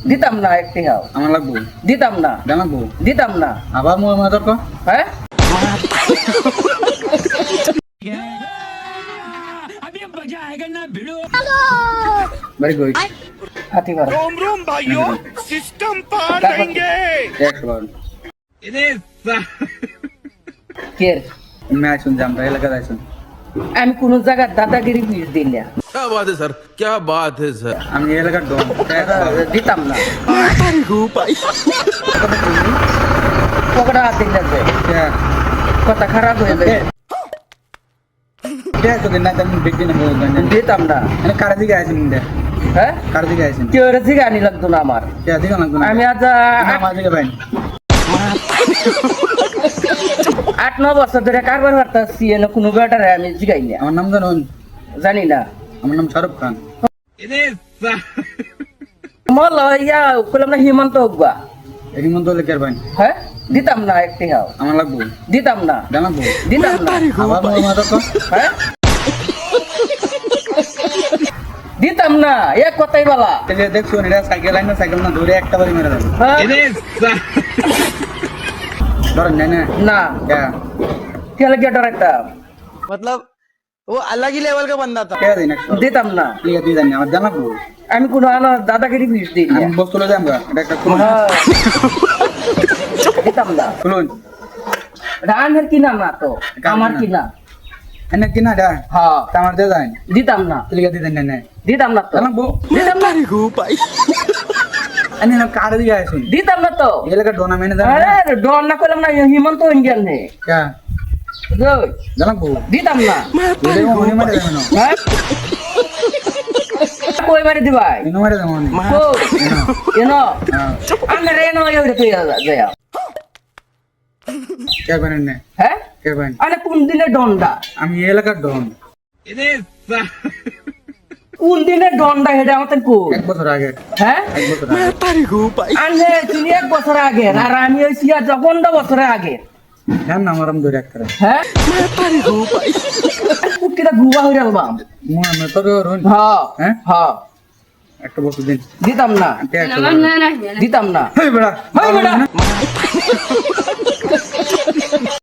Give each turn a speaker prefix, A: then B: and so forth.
A: দিতাম না একটি হাও
B: আমার লাগবো
A: দিতাম না
B: জানাবো
A: দিতাম না
B: আবার মোর মাদর কো
A: হ্যাঁ
B: বাড়ি কই
A: হাতি কর
C: रोम रोम भाइयों सिस्टम पार देंगे
B: একবার
A: কে
B: ম্যাচ শুন আমরা এলাকা যাইছুন
A: আমি কোন জায়গায় দাদাগিরি বিষ দিই না
D: क्या बात है सर क्या बात है सर
B: আমি এলাকার ডন
A: দিতাম না পকড়া হাত দিলে যে কথা খারাপ হয়ে যাবে
B: কে তো দিন না তুমি দেখি না
A: দিতাম না
B: মানে কার দিকে আইছেন দে
A: হ্যাঁ
B: কার দিকে আইছেন
A: কেউ থেকে আনি লাগতো না আমার
B: কে দিকে লাগতো
A: আমি আজ
B: আমার দিকে ভাই
A: 8-9 বছর ধরে কারবার করতেছি এনে কোনো ব্যাটারে আমি জিগাই না
B: আমার নাম জানুন
A: জানি না
B: আমার নাম শাহরুখ খান
A: মল ইয়া কইলাম না হিমন্ত হকবা
B: হিমন্ত লেখার ভাই
A: হ্যাঁ দিতাম না একটি হাও
B: আমার লাগবো
A: দিতাম না
B: জানাবো
A: দিতাম না
B: আবার মোর মাদর কো
A: হ্যাঁ দিতাম না এক কথাই বলা
B: এই যে দেখছো এটা সাইকেল আইনা সাইকেল না ধরে একটা বাড়ি মেরে দেবে
A: হ্যাঁ?
B: ধরেন না না
A: না
B: কে
A: কেলে কে ডাইরেক্টর
E: मतलब वो अलग ही लेवल का बंदा था
B: কে দিন একশো
A: দিতাম না
B: ঠিক আছে তুই জানি আমার জানাবো
A: আমি কোনো আলো দাদাগিরি বিষ দিই না
B: আমি বস্তু লয়ে যাম এটা একটা খুলুন
A: হ্যাঁ। দিতাম না
B: খুলুন
A: রানের কিনা না তো আমার কিনা
B: এনে কিনা দা
A: হ্যাঁ
B: আমার দে যাই
A: দিতাম না
B: ঠিক আছে দিন না
A: দিতাম না তো
B: জানাবো
A: দিতাম না
B: এনে না কার দিকে আইছেন
A: দিতাম না তো
B: এলাকা ডোনা মেনে দেন
A: আরে ডর না করলাম না হিমন্ত ইন্ডিয়ান নে
B: কে
A: বুঝলি?
B: জানাবো
A: দিতাম না
B: দিলে মনে মারে দেবেন
A: হ্যাঁ কই মারি দিবাই
B: ইনো মারে দেবেন
A: কো এনো আমি রেনো এউরে তুই যা
B: কে বানেন না
A: হ্যাঁ
B: কে বান
A: আরে কোন দিনে ডন্ডা
B: আমি এলাকার ডন
A: কোন দিনে ডন্ডা হেডা আমাদের কো
B: এক বছর আগে
A: হ্যাঁ
B: এক বছর আগে
A: আনে তিনি 1 বছর আগে আর আমি হইছি আজ 15 বছর আগে
B: হ্যাঁ না আমারম ধরে একটা
A: হ্যাঁ কুটিটা গুয়া হইরা আলবাম
B: মোর মে তো রন
A: হ্যাঁ
B: হ্যাঁ
A: হ্যাঁ
B: একটা বছর দিন
A: দিতাম না
B: কে
A: দিতাম না
B: হেই বড়া
A: হাই বেটা